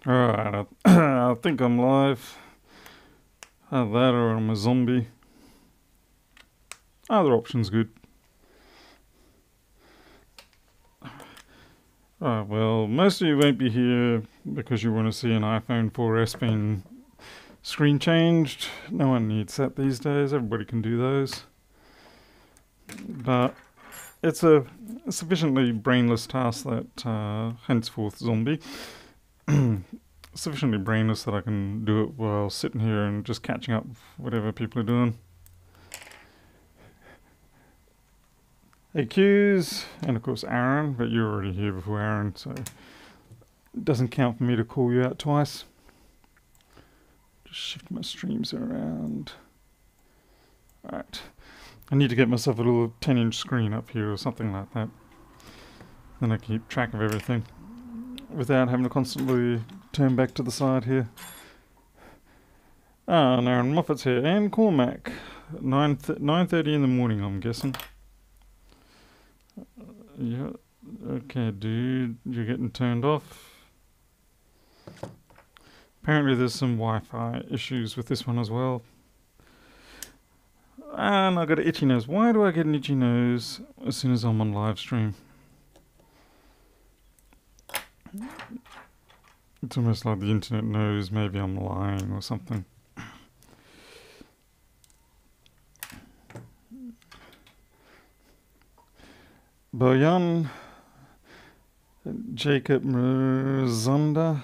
Alright, I think I'm live. Either that or I'm a zombie. Either option's good. Alright, well, most of you won't be here because you want to see an iPhone 4S being screen changed. No one needs that these days. Everybody can do those. But it's a sufficiently brainless task that, henceforth zombie, sufficiently brainless that I can do it while sitting here and just catching up with whatever people are doing. Hey Q's, and of course Aaron, but you're already here before Aaron, so it doesn't count for me to call you out twice. Just shift my streams around. Alright. I need to get myself a little 10-inch screen up here or something like that. Then I keep track of everything without having to constantly turn back to the side here. And Aaron Moffat's here, and Cormac. 9:30 in the morning, I'm guessing. Yeah. Okay, dude, you're getting turned off. Apparently there's some Wi-Fi issues with this one as well. And I got an itchy nose. Why do I get an itchy nose as soon as I'm on live stream? It's almost like the internet knows maybe I'm lying or something. Boyan, Jacob Mrzunda,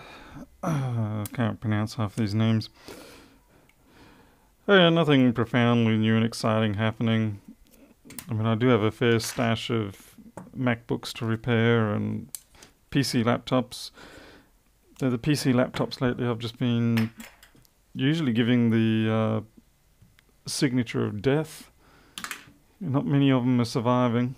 can't pronounce half these names. Oh yeah, nothing profoundly new and exciting happening. I mean, I do have a fair stash of MacBooks to repair and PC laptops. The PC laptops lately I've just been usually giving the signature of death. Not many of them are surviving.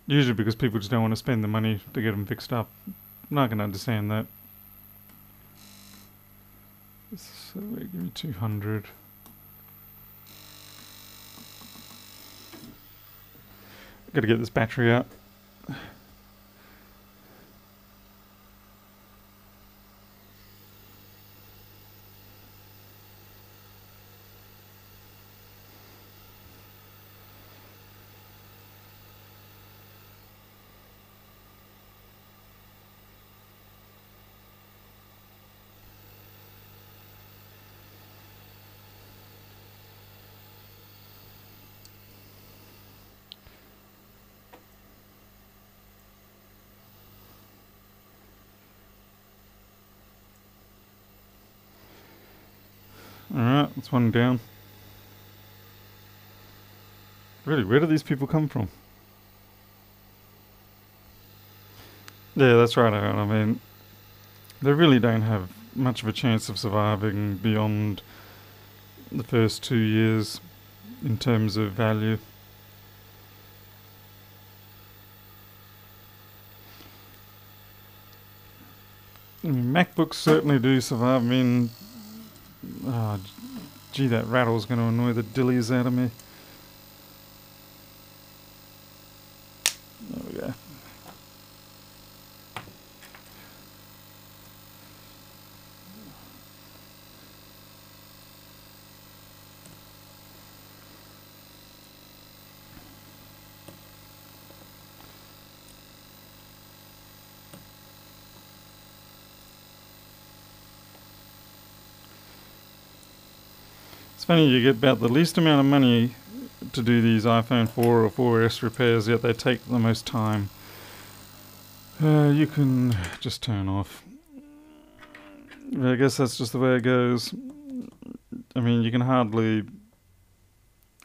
Usually because people just don't want to spend the money to get them fixed up. I'm not going to understand that. So give me 200. Got to get this battery out. Alright, that's one down. Really, where do these people come from? Yeah, that's right, Aaron. I mean, they really don't have much of a chance of surviving beyond the first 2 years in terms of value. I mean, MacBooks certainly do survive. I mean, oh, gee, that rattle's going to annoy the dillies out of me. There we go. It's funny, you get about the least amount of money to do these iPhone 4 or 4S repairs, yet they take the most time. You can just turn off. I guess that's just the way it goes. I mean, you can hardly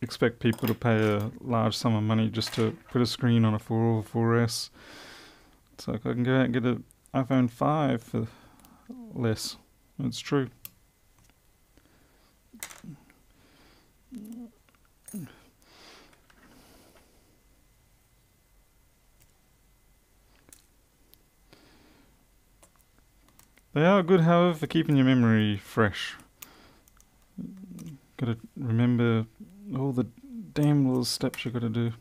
expect people to pay a large sum of money just to put a screen on a 4 or 4S. It's like I can go out and get an iPhone 5 for less. It's true. They are good, however, for keeping your memory fresh. Gotta remember all the damn little steps you gotta do.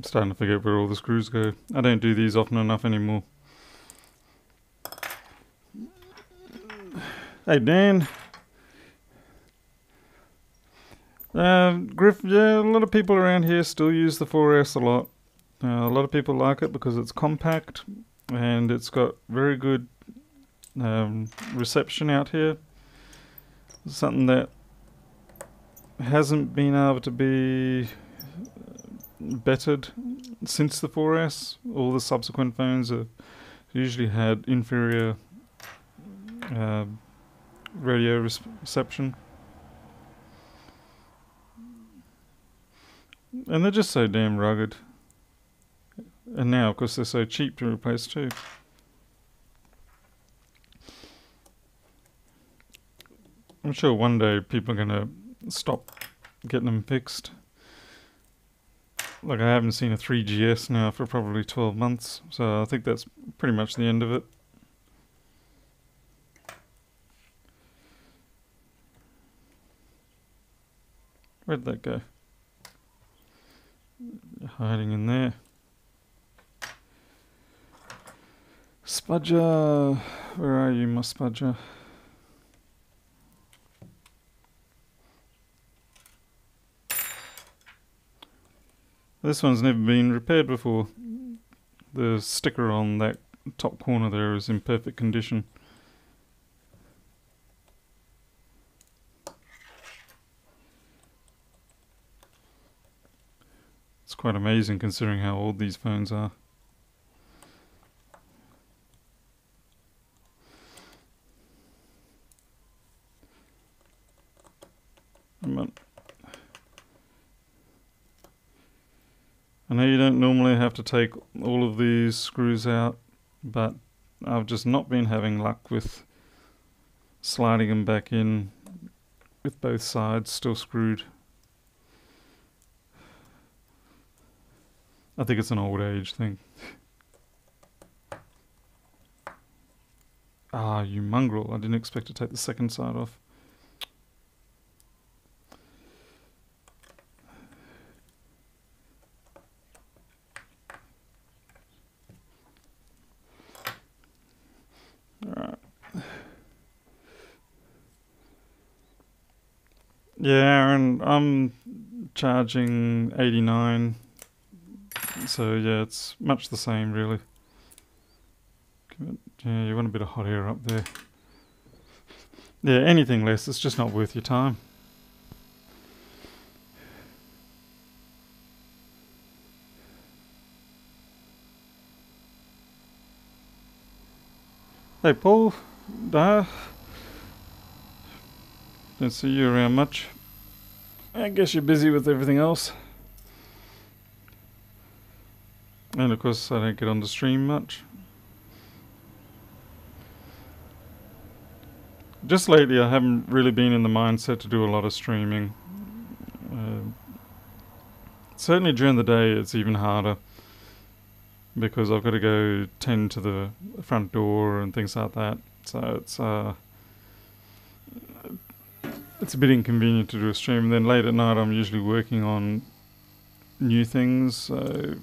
I'm starting to forget where all the screws go. I don't do these often enough anymore. Hey Dan. Griff, yeah, a lot of people around here still use the 4S a lot. A lot of people like it because it's compact and it's got very good reception out here. Something that hasn't been able to be bettered since the 4S. All the subsequent phones have usually had inferior radio reception. And they're just so damn rugged. And now, of course, they're so cheap to replace too. I'm sure one day people are going to stop getting them fixed. Like, I haven't seen a 3GS now for probably 12 months, so I think that's pretty much the end of it. Where'd that go? Hiding in there. Spudger! Where are you, my Spudger? This one's never been repaired before. The sticker on that top corner there is in perfect condition. It's quite amazing considering how old these phones are. I know you don't normally have to take all of these screws out, but I've just not been having luck with sliding them back in with both sides still screwed. I think it's an old age thing. Ah, you mongrel. I didn't expect to take the second side off. Alright. Yeah, Aaron, I'm charging 89. So yeah, it's much the same really. Yeah, you want a bit of hot air up there. Yeah, anything less, it's just not worth your time. Hey Paul, don't see you around much. I guess you're busy with everything else. And of course I don't get on the stream much. Just lately I haven't really been in the mindset to do a lot of streaming. Certainly during the day it's even harder because I've got to go tend to the front door and things like that. So it's a bit inconvenient to do a stream. And then late at night I'm usually working on new things. So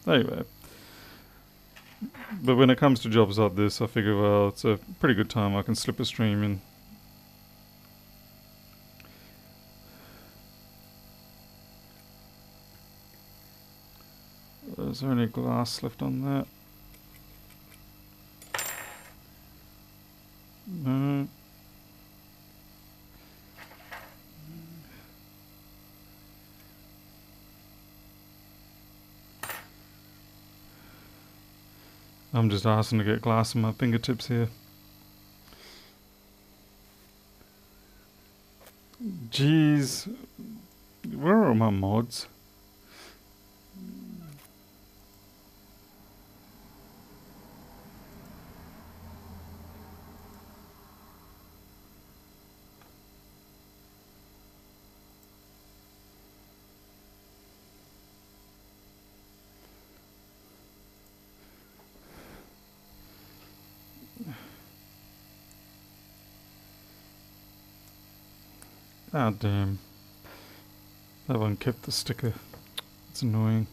anyway. But when it comes to jobs like this, I figure, well, it's a pretty good time I can slip a stream in. Is there any glass left on that? No. I'm just asking to get glass on my fingertips here. Jeez. Where are my mods? Ah, damn. That one kept the sticker. It's annoying.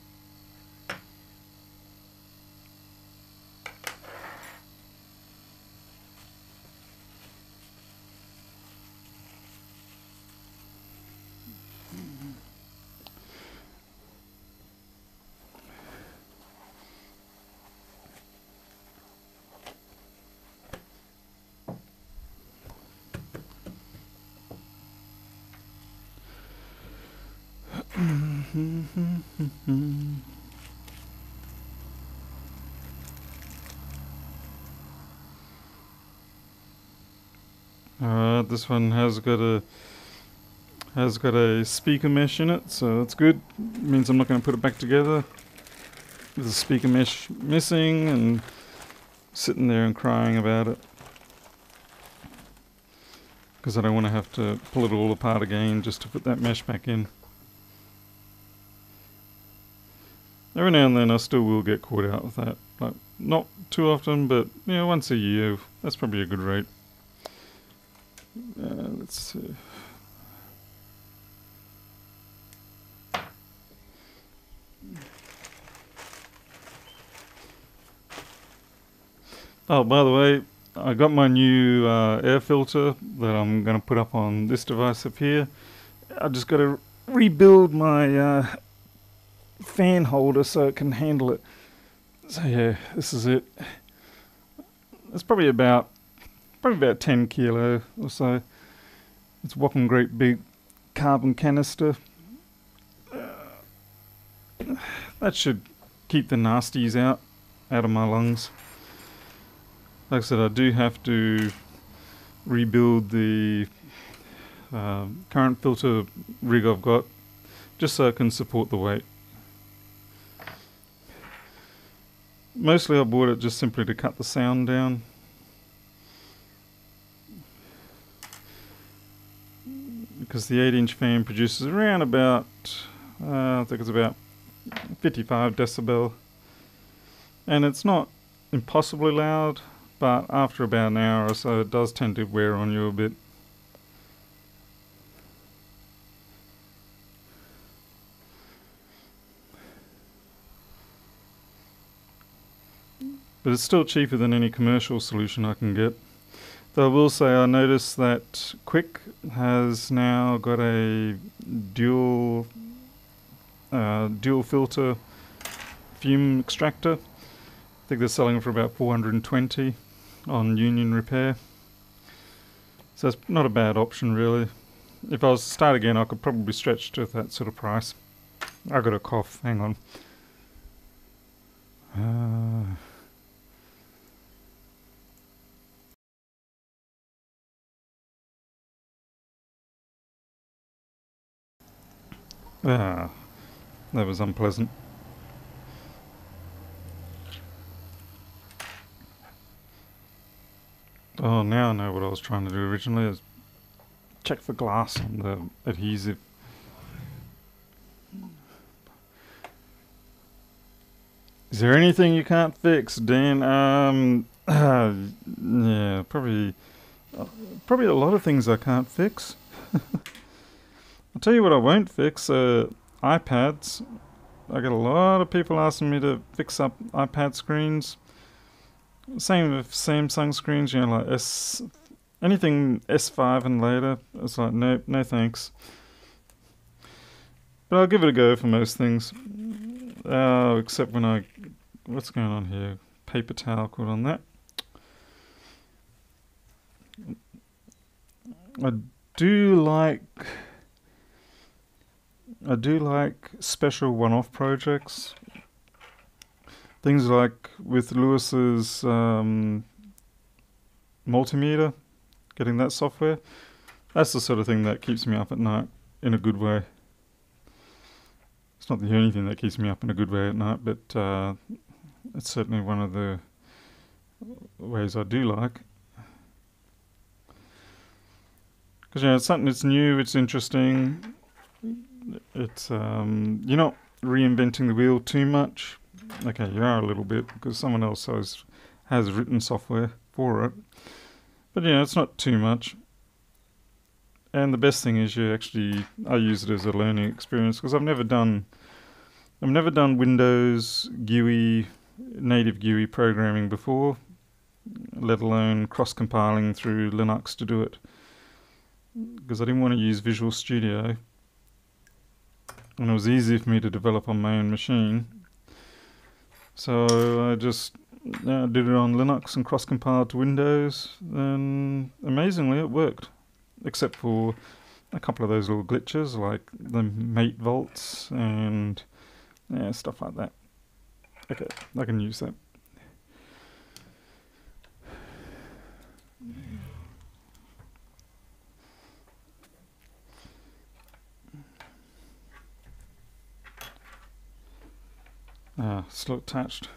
Alright, this one has got a speaker mesh in it, so that's good. It means I'm not going to put it back together with the speaker mesh missing and sitting there and crying about it, because I don't want to have to pull it all apart again just to put that mesh back in. Every now and then I still will get caught out with that. Like, not too often, but you know, once a year. That's probably a good rate. Let's see. Oh, by the way, I got my new air filter that I'm going to put up on this device up here. I just got to rebuild my fan holder so it can handle it. So yeah, this is it. It's probably about 10 kilo or so. It's a whopping great big carbon canister. That should keep the nasties out of my lungs. Like I said, I do have to rebuild the current filter rig I've got, just so I can support the weight. Mostly I bought it just simply to cut the sound down. Because the 8-inch fan produces around about, I think it's about 55 decibel. And it's not impossibly loud, but after about an hour or so it does tend to wear on you a bit. But it's still cheaper than any commercial solution I can get. Though I will say I noticed that Quick has now got a dual filter fume extractor. I think they're selling for about 420 on Union Repair. So it's not a bad option really. If I was to start again, I could probably stretch to that sort of price. I got a cough, hang on. That was unpleasant. Oh, now I know what I was trying to do originally, is check for glass on the adhesive. Is there anything you can't fix, Dan? Yeah, probably a lot of things I can't fix. I'll tell you what I won't fix, iPads. I get a lot of people asking me to fix up iPad screens. Same with Samsung screens, you know, like anything S5 and later. It's like, nope, no thanks. But I'll give it a go for most things. Except when what's going on here? Paper towel caught on that. I do like special one-off projects. Things like with Lewis's multimeter, getting that software. That's the sort of thing that keeps me up at night in a good way. It's not the only thing that keeps me up in a good way at night, but it's certainly one of the ways I do like. Because, you know, it's something that's new, it's interesting. It's you're not reinventing the wheel too much. Okay, you are a little bit, because someone else has written software for it. But yeah, it's not too much. And the best thing is I use it as a learning experience, because I've never done I've never done Windows GUI, native GUI programming before, let alone cross-compiling through Linux to do it, because I didn't want to use Visual Studio, and it was easy for me to develop on my own machine. So I just did it on Linux and cross-compiled to Windows, and amazingly it worked, except for a couple of those little glitches like the mate vaults and stuff like that. Okay, I can use that. Still attached.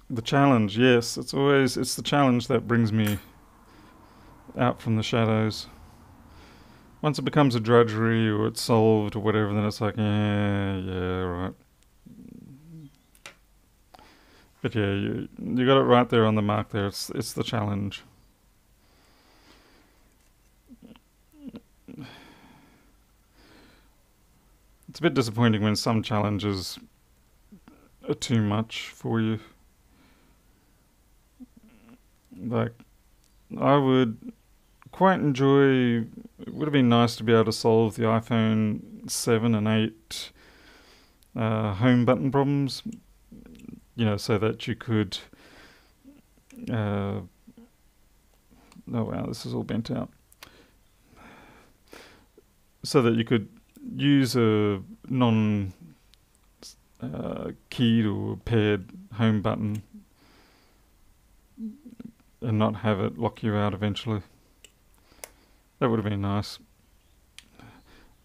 The challenge, yes, it's the challenge that brings me out from the shadows. Once it becomes a drudgery or it's solved or whatever, then it's like, yeah, right. But yeah, you got it right there on the mark there. It's the challenge. It's a bit disappointing when some challenges are too much for you. Like, I would quite enjoy, it would have been nice to be able to solve the iPhone 7 and 8 home button problems, so that you could, oh wow, this is all bent out. So that you could use a non-keyed or paired home button and not have it lock you out eventually. That would have been nice.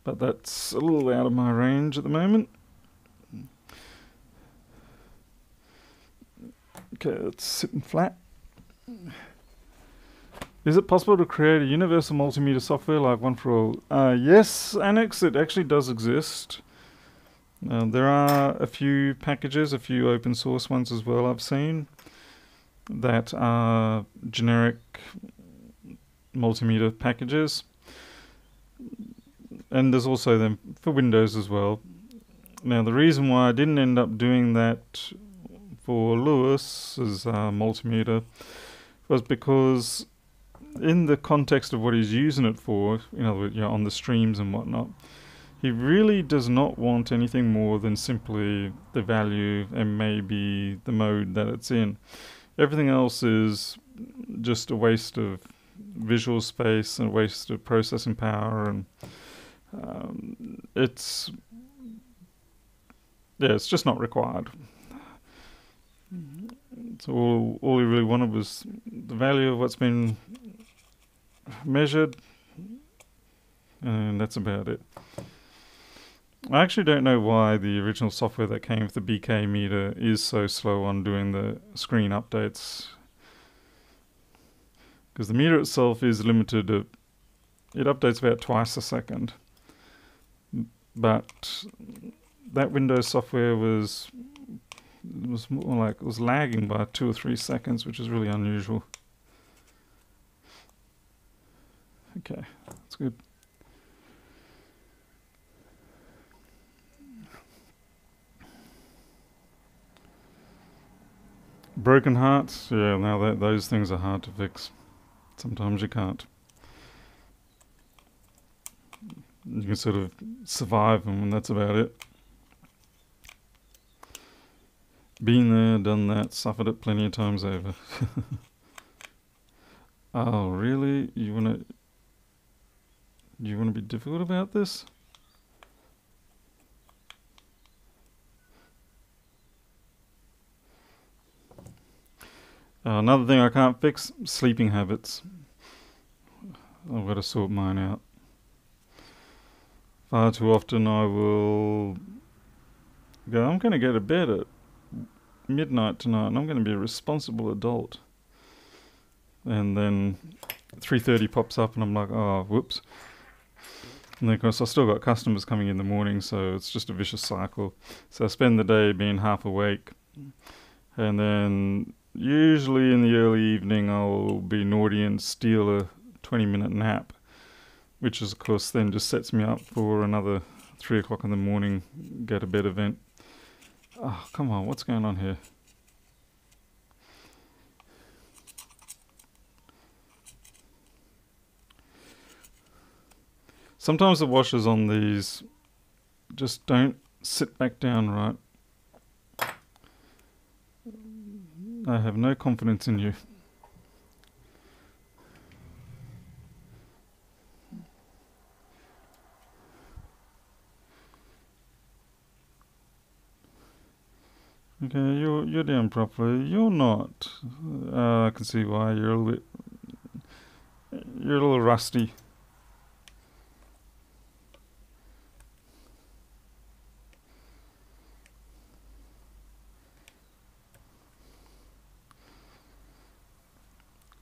But that's a little out of my range at the moment. Okay, it's sitting flat. Is it possible to create a universal multimeter software like one for all? Yes, Annex, it actually does exist. There are a few packages, a few open source ones as well I've seen, that are generic multimeter packages. And there's also them for Windows as well. Now the reason why I didn't end up doing that for Lewis's multimeter was because in the context of what he's using it for, in other words, on the streams and whatnot, he really does not want anything more than simply the value and maybe the mode that it's in. Everything else is just a waste of visual space and a waste of processing power, and it's just not required. So all he really wanted was the value of what's been measured, and that's about it. I actually don't know why the original software that came with the BK meter is so slow on doing the screen updates, because the meter itself is limited to, it updates about twice a second, but that Windows software was more like, it was lagging by 2 or 3 seconds, which is really unusual. Okay, that's good. Broken hearts, yeah, now those things are hard to fix. Sometimes you can't. You can sort of survive them, and that's about it. Been there, done that, suffered it plenty of times over. Oh, really? You wanna be difficult about this? Another thing I can't fix, sleeping habits. I've got to sort mine out. Far too often I will go, I'm going to go to bed at midnight tonight and I'm going to be a responsible adult. And then 3:30 pops up and I'm like, oh, whoops. And then of course I've still got customers coming in the morning, so it's just a vicious cycle. So I spend the day being half awake, and then usually in the early evening I'll be naughty and steal a 20-minute nap, which is of course then just sets me up for another 3 o'clock in the morning, go to bed event. Oh, come on, what's going on here? Sometimes the washers on these just don't sit back down right. I have no confidence in you. Okay, you're down properly. You're not. I can see why. You're a little rusty.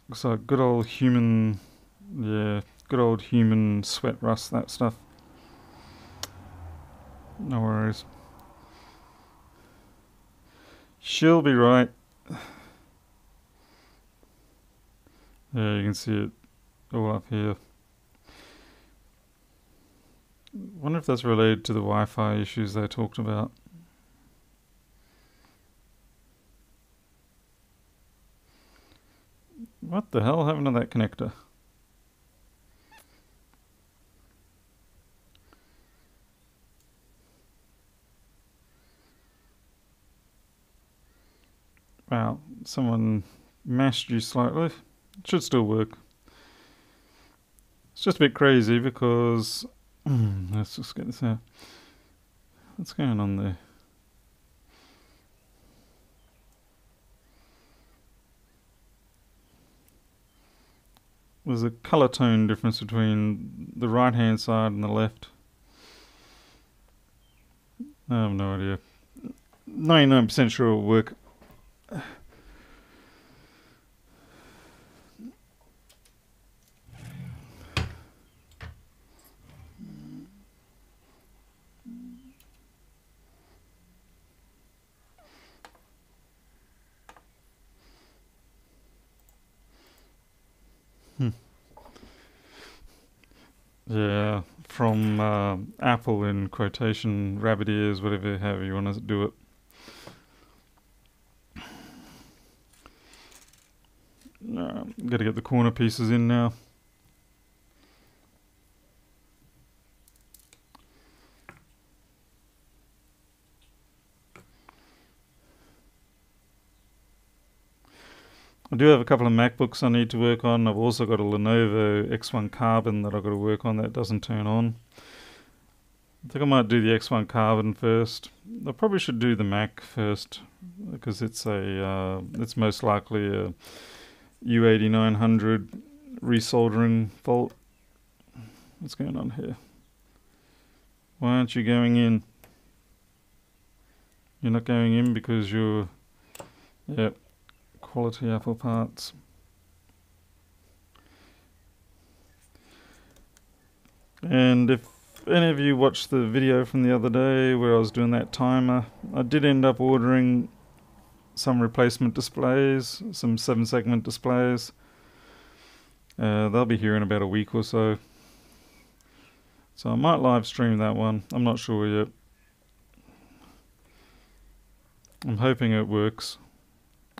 Looks like good old human, yeah, good old human sweat rust, that stuff. No worries. She'll be right. Yeah, you can see it all up here. Wonder if that's related to the Wi-Fi issues they talked about. What the hell happened to that connector? Wow, someone mashed you slightly. It should still work. It's just a bit crazy because... let's just get this out. What's going on there? There's a color tone difference between the right hand side and the left. I have no idea. 99% sure it'll work. Yeah, from Apple in quotation, rabbit ears, whatever, however you want to do it. Got to get the corner pieces in now. I do have a couple of MacBooks I need to work on. I've also got a Lenovo X1 Carbon that I've got to work on that doesn't turn on. I think I might do the X1 Carbon first. I probably should do the Mac first because it's most likely a U8900 resoldering fault. What's going on here? Why aren't you going in? You're not going in because you're... Yep. Quality Apple parts. And if any of you watched the video from the other day where I was doing that timer, I did end up ordering some replacement displays, some 7-segment displays. They'll be here in about a week or so. So I might live stream that one. I'm not sure yet. I'm hoping it works.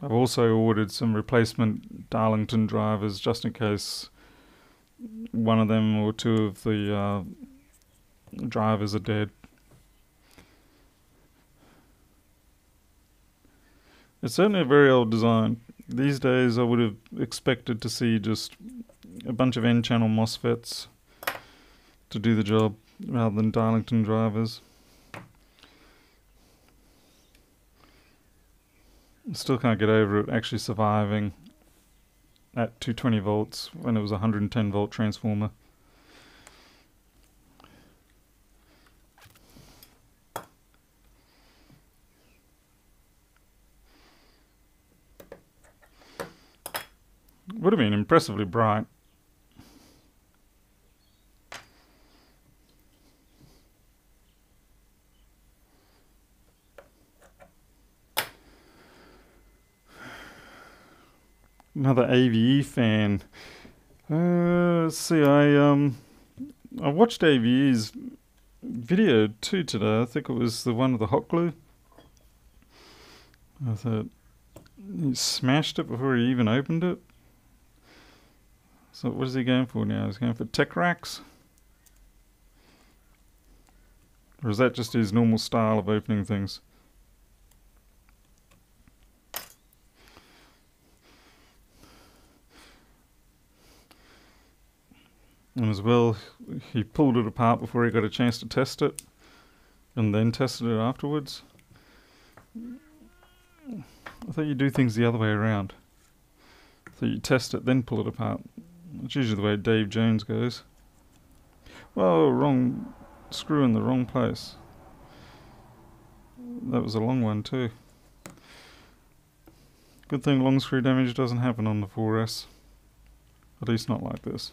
I've also ordered some replacement Darlington drivers just in case one of them or two of the drivers are dead. It's certainly a very old design. These days I would have expected to see just a bunch of N-channel MOSFETs to do the job rather than Darlington drivers. Still can't get over it actually surviving at 220 volts when it was a 110 volt transformer. Would have been impressively bright. Another AVE fan. Let's see, I watched AVEs video too today. I think it was the one with the hot glue. I thought he smashed it before he even opened it. So what is he going for now? He's going for tech racks? Or is that just his normal style of opening things? And as well, he pulled it apart before he got a chance to test it, and then tested it afterwards. I thought you do things the other way around. So you test it, then pull it apart. That's usually the way Dave Jones goes. Whoa, wrong screw in the wrong place. That was a long one too. Good thing long screw damage doesn't happen on the 4S. At least not like this.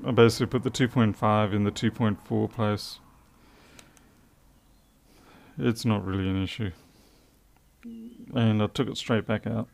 I basically put the 2.5 in the 2.4 place. It's not really an issue. And I took it straight back out.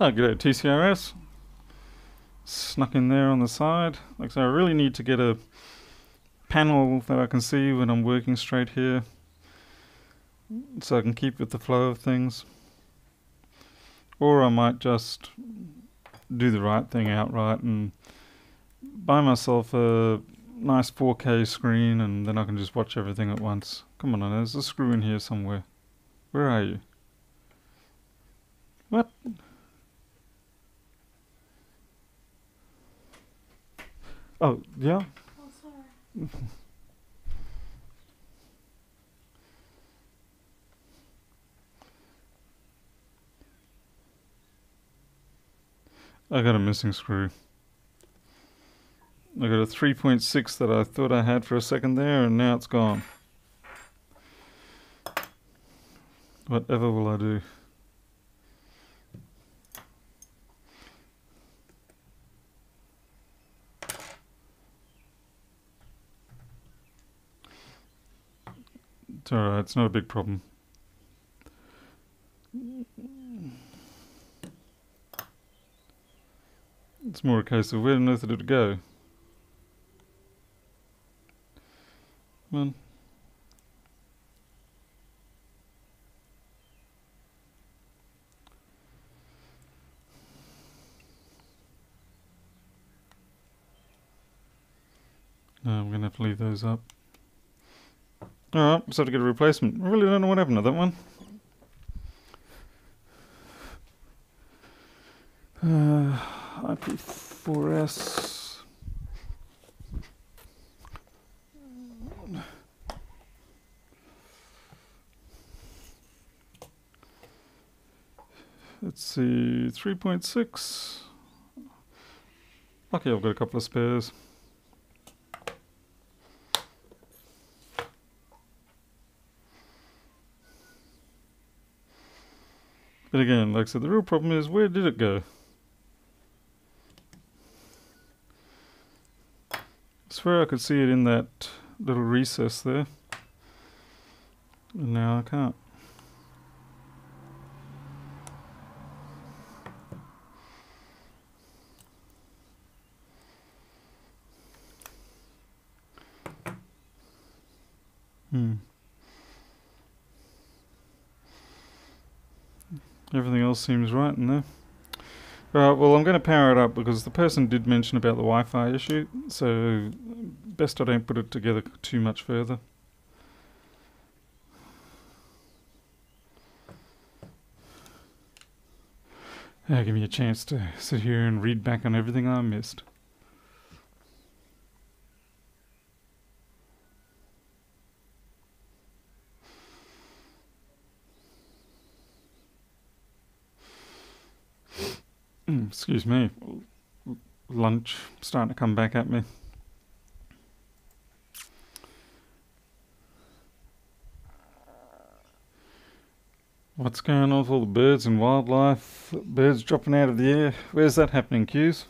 Oh, g'day TCRS. Snuck in there on the side. Like so, I really need to get a panel that I can see when I'm working straight here, so I can keep with the flow of things. Or I might just do the right thing outright and buy myself a nice 4K screen, and then I can just watch everything at once. Come on, there's a screw in here somewhere. Where are you? What? Oh, yeah? Oh, sorry. I got a missing screw. I got a 3.6 that I thought I had for a second there, and now it's gone. Whatever will I do? It's alright, it's not a big problem. It's more a case of where on earth did it go? Come on. No, I'm going to have to leave those up. Alright, just have to get a replacement. I really don't know what happened to that one. IP4S. Let's see, 3.6. Lucky I've got a couple of spares. But again, like I said, the real problem is, where did it go? I swear I could see it in that little recess there. And now I can't. Everything else seems right in there. Right, well, I'm going to power it up because the person did mention about the Wi-Fi issue, so best I don't put it together too much further. Give me a chance to sit here and read back on everything I missed. Excuse me. Lunch starting to come back at me. What's going on with all the birds and wildlife? Birds dropping out of the air. Where's that happening, Q's?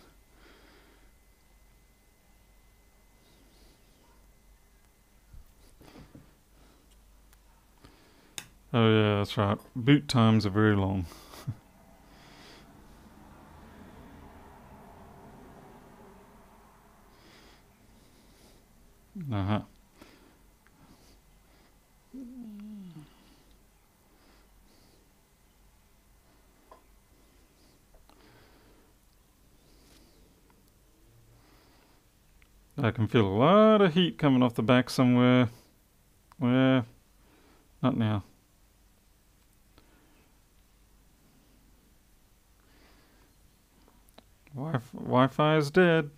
Oh yeah, that's right. Boot times are very long. Uh-huh. I can feel a lot of heat coming off the back somewhere. Where? Not now. Wi-Fi is dead.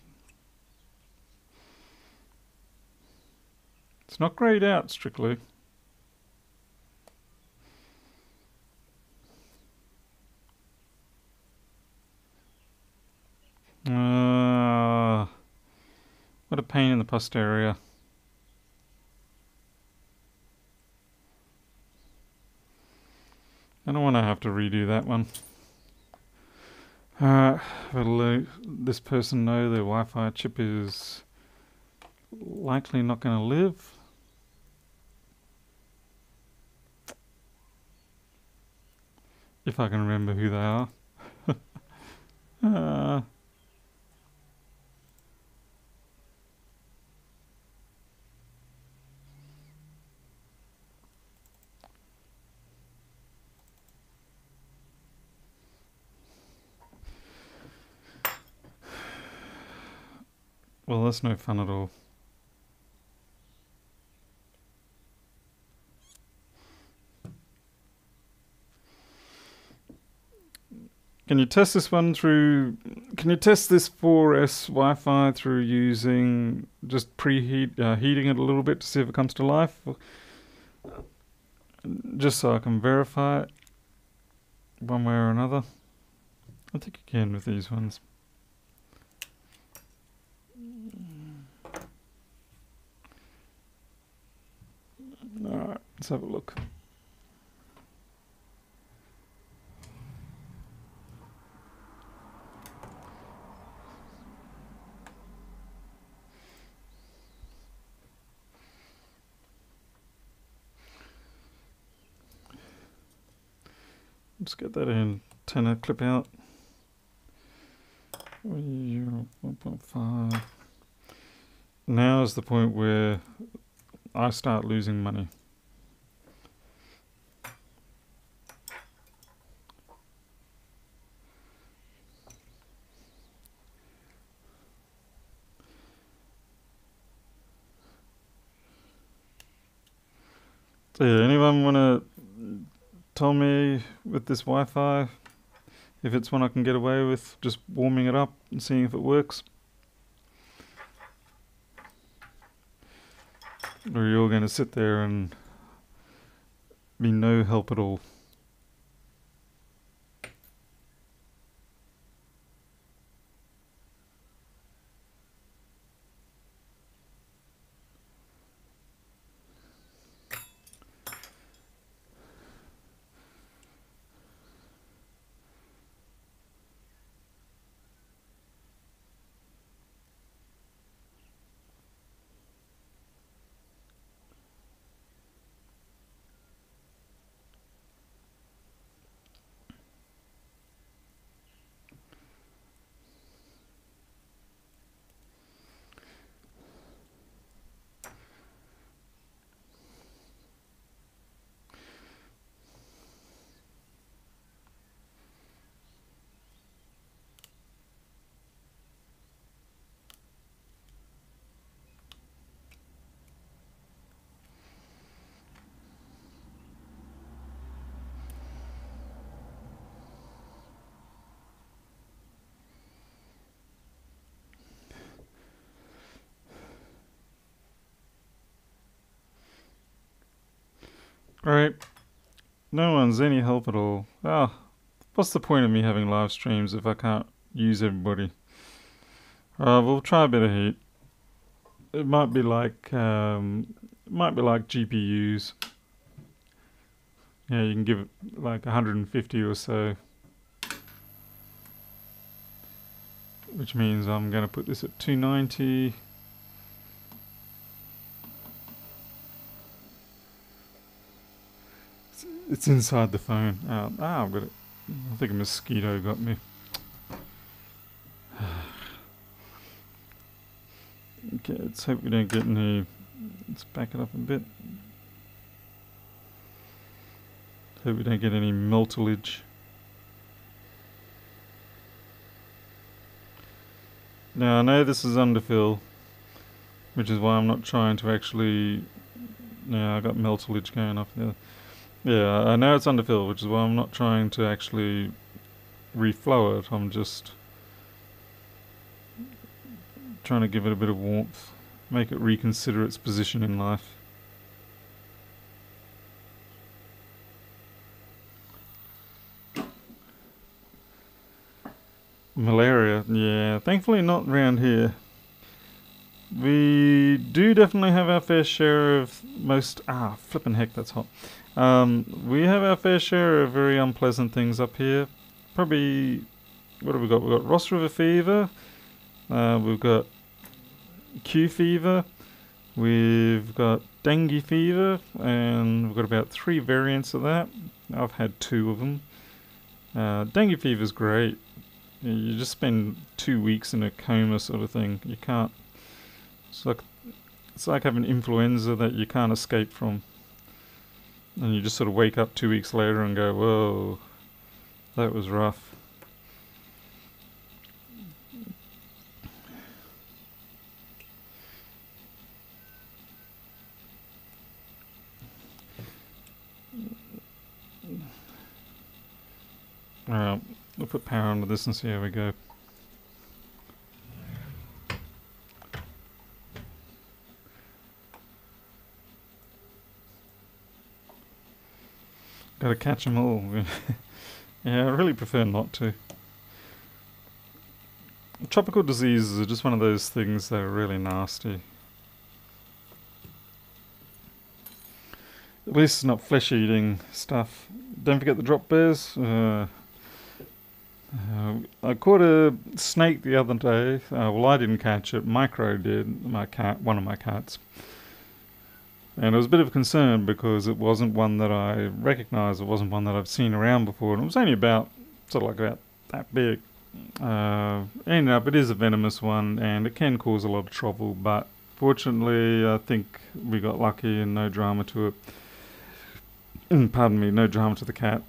It's not grayed out, strictly. What a pain in the posterior. I don't want to have to redo that one. Will this person know their Wi-Fi chip is likely not going to live? If I can remember who they are. Well, that's no fun at all. Can you test this one through... Can you test this 4S Wi-Fi through using... Just heating it a little bit to see if it comes to life? Just so I can verify it one way or another. I think you can with these ones. Alright, let's have a look. Let's get that antenna clip out. 1.5. Now is the point where I start losing money. So yeah, anyone want to tell me with this Wi-Fi if it's one I can get away with just warming it up and seeing if it works? Or are you all going to sit there and be no help at all? Right. No one's any help at all. Ah, what's the point of me having live streams if I can't use everybody. We'll try a bit of heat. It might be like GPUs. Yeah, you can give it like 150 or so, which means I'm going to put this at 290. It's inside the phone. I've got it. I think a mosquito got me. Okay, let's hope we don't get any. Let's back it up a bit. Hope we don't get any meltilage. Now I know this is underfill, which is why I'm not trying to actually. Yeah, I got meltilage going off there. Yeah, I know it's underfill, which is why I'm not trying to actually reflow it. I'm just trying to give it a bit of warmth, make it reconsider its position in life. Malaria, yeah, thankfully not around here. We do definitely have our fair share of most. Flippin' heck, that's hot. We have our fair share of very unpleasant things up here. Probably, what have we got? We've got Ross River fever. We've got Q fever. We've got dengue fever, and we've got about 3 variants of that. I've had 2 of them. Dengue fever is great. You just spend 2 weeks in a coma, sort of thing. You can't. It's like having influenza that you can't escape from, and you just sort of wake up 2 weeks later and go, "Whoa, that was rough." Alright, we'll put power onto this and see how we go. Gotta catch them all. Yeah, I really prefer not to. Tropical diseases are just one of those things that are really nasty. At least it's not flesh-eating stuff. Don't forget the drop bears. I caught a snake the other day. Well, I didn't catch it. Micro did. One of my cats. And it was a bit of a concern because it wasn't one that I recognised. It wasn't one that I've seen around before. And it was only about that big. Ended up, it is a venomous one, and it can cause a lot of trouble. But fortunately, I think we got lucky and no drama to it. Pardon me, no drama to the cat.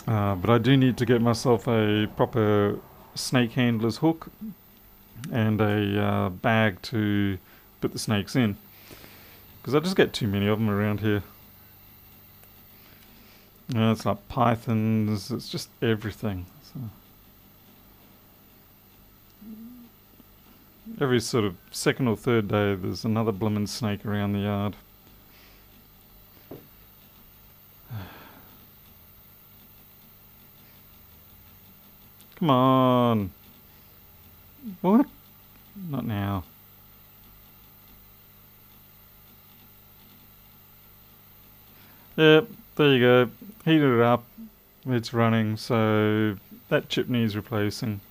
But I do need to get myself a proper snake handler's hook and a bag to put the snakes in, because I just get too many of them around here. It's like pythons, it's just everything. So every sort of second or third day there's another bloomin' snake around the yard. Come on. What? Not now. Yep, there you go. Heated it up. It's running, so that chip needs replacing.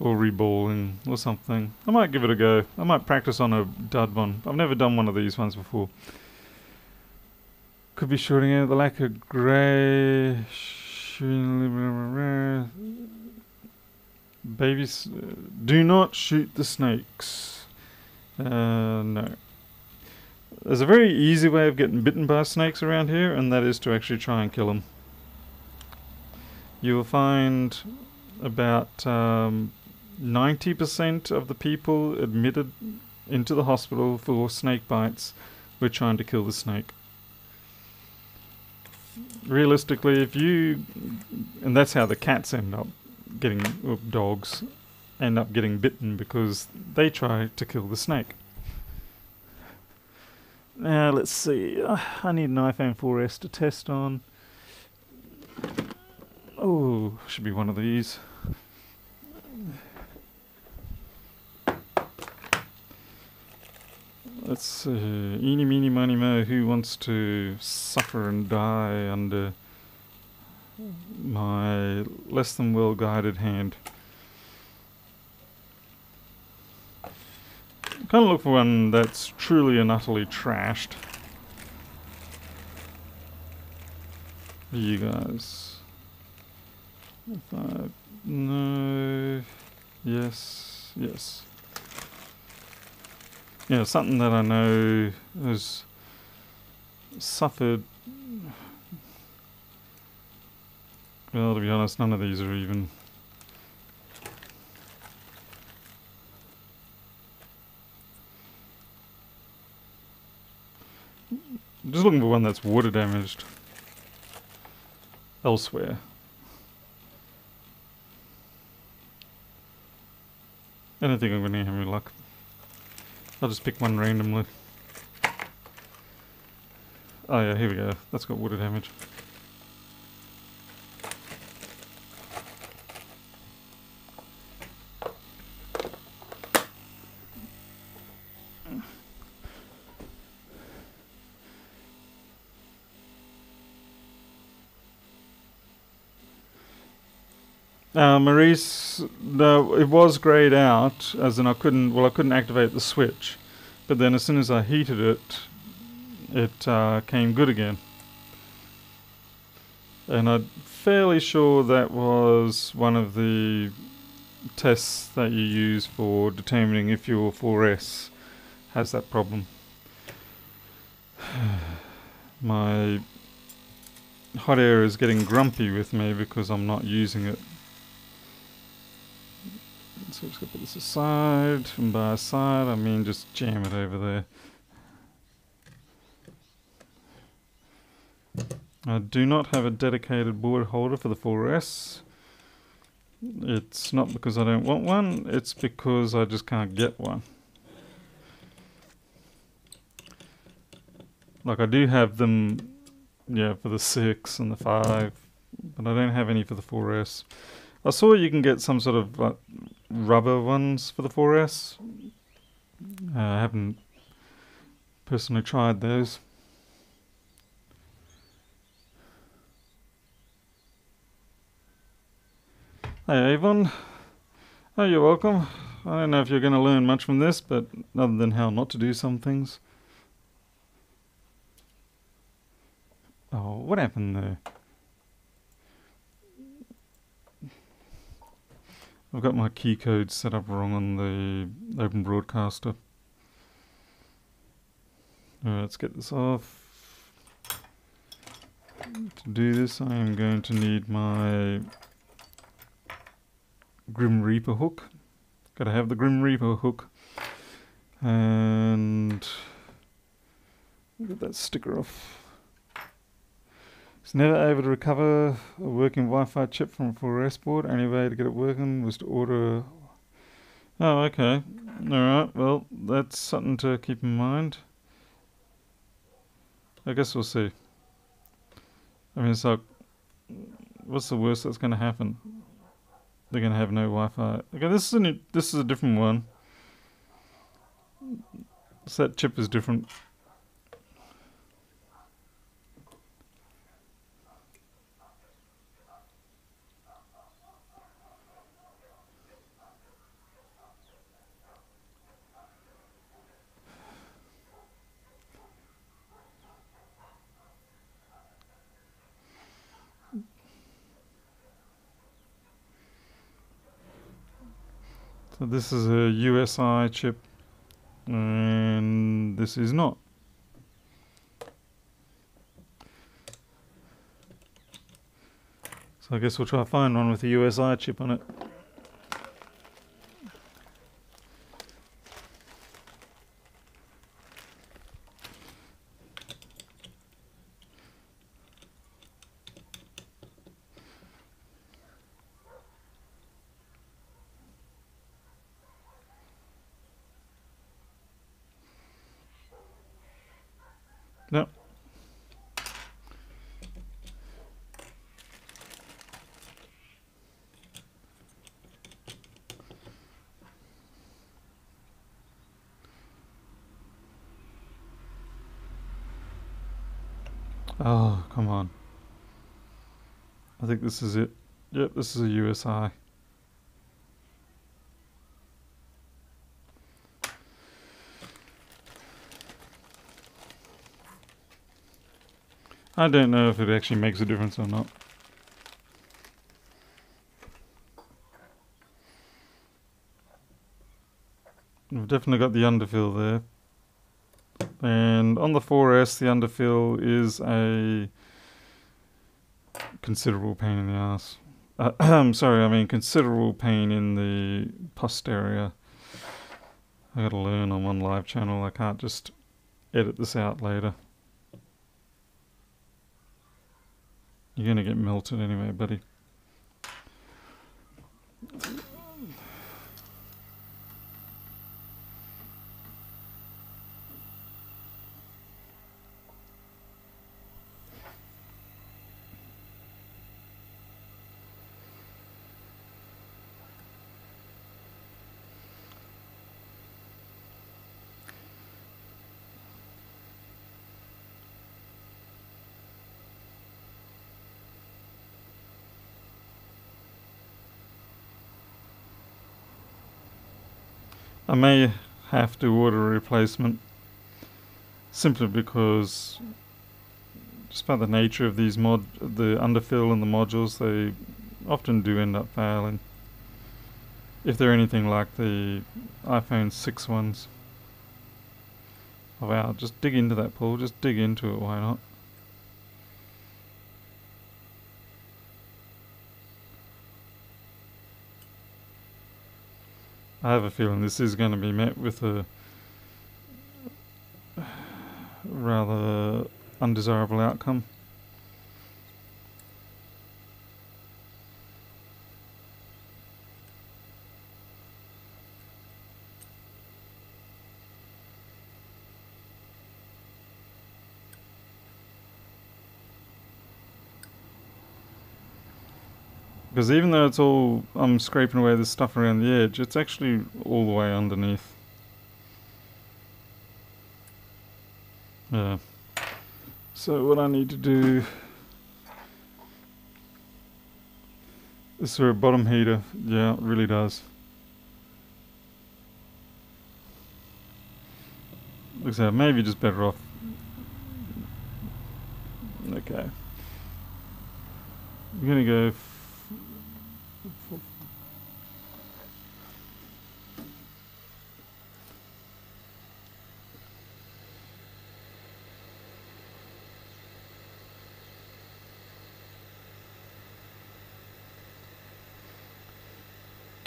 Or reballing or something. I might give it a go. I might practice on a dud one. I've never done one of these ones before. Could be shorting out the lack of grey. Babies, do not shoot the snakes. No. There's a very easy way of getting bitten by snakes around here, and that is to actually try and kill them. You will find about 90% of the people admitted into the hospital for snake bites were trying to kill the snake. Realistically, and that's how the cats end up getting, or dogs end up getting bitten, because they try to kill the snake. Now let's see, I need an iPhone 4S to test on. Oh, Oh, should be one of these. Let's see. Eeny, meeny, miny, mo. Who wants to suffer and die under my less than well guided hand? Kind of look for one that's truly and utterly trashed. You guys. No. Yes. Yes. Yeah, something that I know has suffered. Well, to be honest, none of these are even. I'm just looking for one that's water damaged elsewhere. I don't think I'm going to have any luck. I'll just pick one randomly. Oh yeah, here we go. That's got water damage. Maurice, no, it was greyed out, as in I couldn't activate the switch. But then as soon as I heated it, it came good again. And I'm fairly sure that was one of the tests that you use for determining if your 4S has that problem. My hot air is getting grumpy with me because I'm not using it. So I'm just going to put this aside, and by aside I mean just jam it over there. I do not have a dedicated board holder for the 4S. It's not because I don't want one, it's because I just can't get one. Like I do have them, yeah, for the 6 and the 5, but I don't have any for the 4S. I saw you can get some sort of rubber ones for the 4S. I haven't personally tried those. Hey Avon. Oh, you're welcome. I don't know if you're going to learn much from this, but other than how not to do some things. Oh, what happened there? I've got my key code set up wrong on the Open Broadcaster. Alright, let's get this off. To do this, I am going to need my Grim Reaper hook. Gotta have the Grim Reaper hook. And get that sticker off. It's never able to recover a working Wi-Fi chip from a 4S board. Only way to get it working was to order. Oh, okay. Alright, well, that's something to keep in mind. I guess we'll see. I mean, it's like, what's the worst that's going to happen? They're going to have no Wi-Fi. Okay, this is a different one. So that chip is different. So this is a USI chip, and this is not. So I guess we'll try to find one with a USI chip on it. No. Oh, come on. I think this is it. Yep, this is a USI. I don't know if it actually makes a difference or not. We've definitely got the underfill there. And on the 4S, the underfill is a considerable pain in the ass. I'm sorry, I mean considerable pain in the posterior. I gotta learn on one live channel. I can't just edit this out later. You're gonna get melted anyway, buddy. I may have to order a replacement simply because just by the nature of these the underfill and the modules, they often do end up failing. If they're anything like the iPhone 6 ones. Oh wow, just dig into that, Paul. Just dig into it, why not? I have a feeling this is going to be met with a rather undesirable outcome. Because even though it's all, I'm scraping away this stuff around the edge, it's actually all the way underneath. Yeah. So what I need to do is for a bottom heater. Yeah, it really does. Looks like maybe just better off. Okay. I'm gonna go.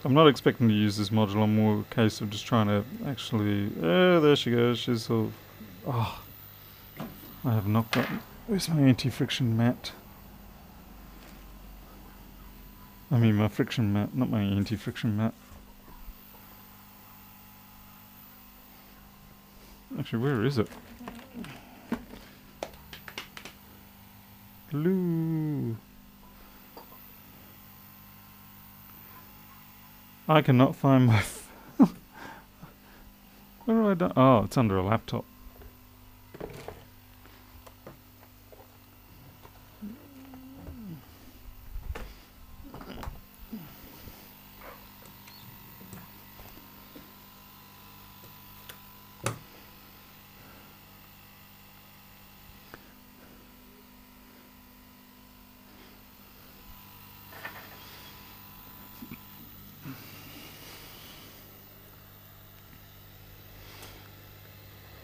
I'm not expecting to use this module. I'm more a case of just trying to actually. There she goes. She's all. Oh, I have not got. Where's my anti-friction mat? I mean my friction mat, not my anti-friction mat. Actually, where is it? Glue. I cannot find my... Where have I done? Oh, it's under a laptop.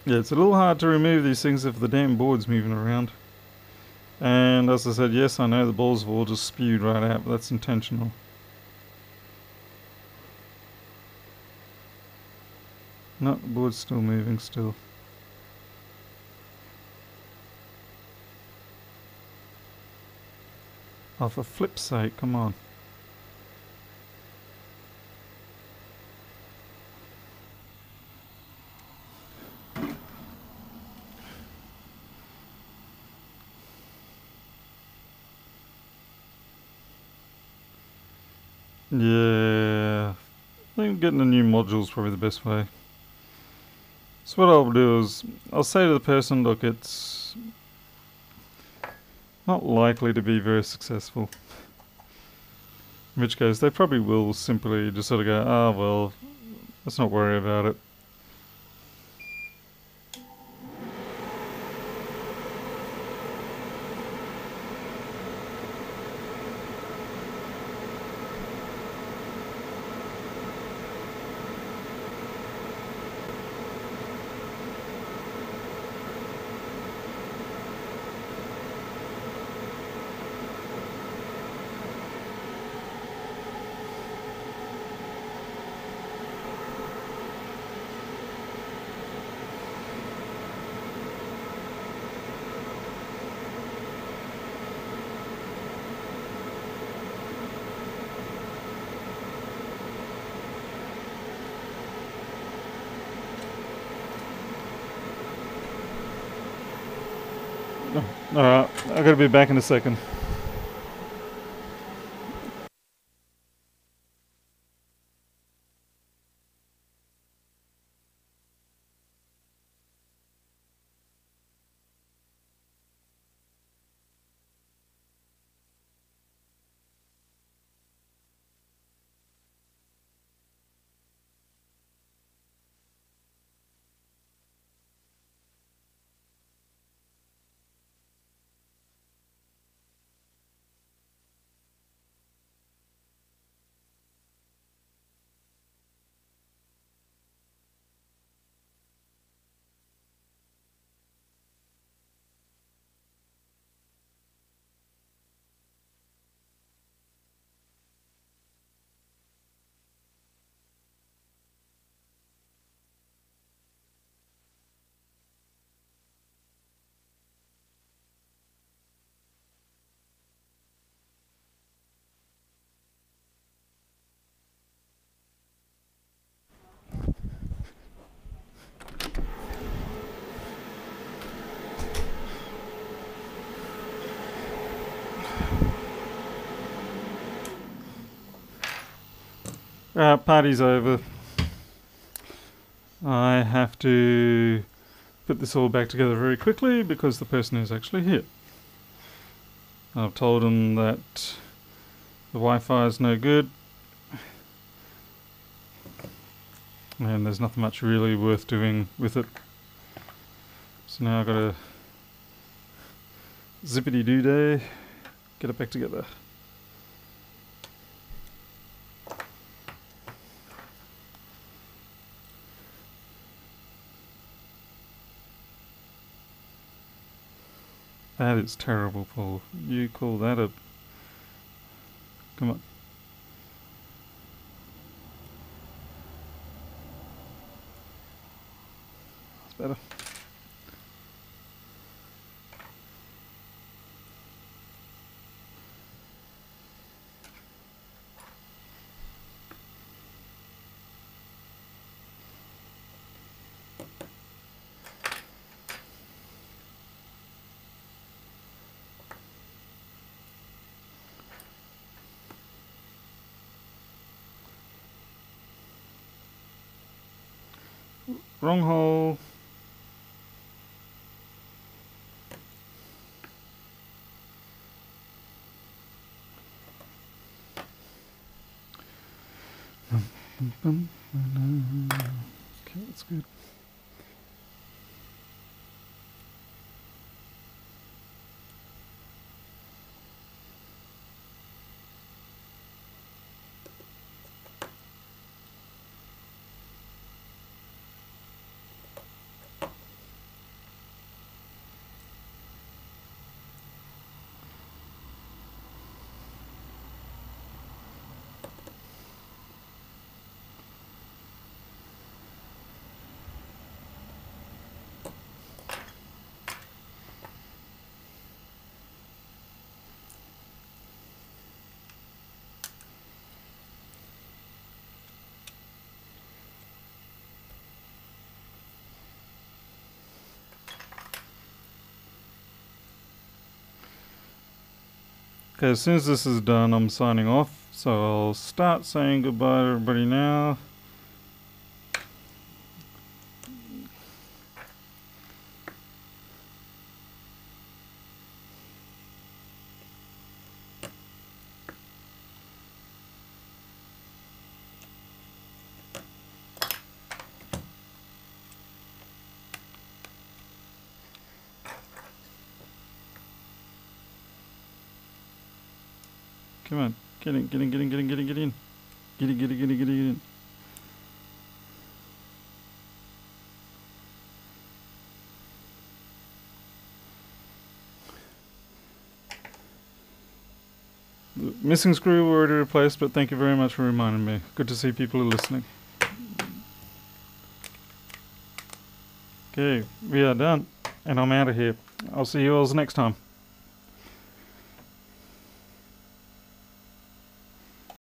Yeah, it's a little hard to remove these things if the damn board's moving around. And as I said, yes, I know the balls have all just spewed right out, but that's intentional. No, the board's still moving still. Oh, for flip's sake, come on. Yeah, I think getting a new module is probably the best way. So what I'll do is, I'll say to the person, look, it's not likely to be very successful. In which case, they probably will simply just sort of go, oh, well, let's not worry about it. Alright, I've got to be back in a second. Party's over. I have to put this all back together very quickly because the person is actually here. I've told them that the Wi-Fi is no good and there's nothing much really worth doing with it. So now I've got to zippity-doo-day, get it back together. That is terrible, Paul. You call that a... Come on. That's better. Wrong hole. Okay, that's good. Okay, as soon as this is done, I'm signing off. So I'll start saying goodbye to everybody now. Come on. Get in, get in, get in, get in, get in, get in. Get in, get in, get in, get in. The missing screw already replaced, but thank you very much for reminding me. Good to see people are listening. Okay, we are done. And I'm out of here. I'll see you all next time.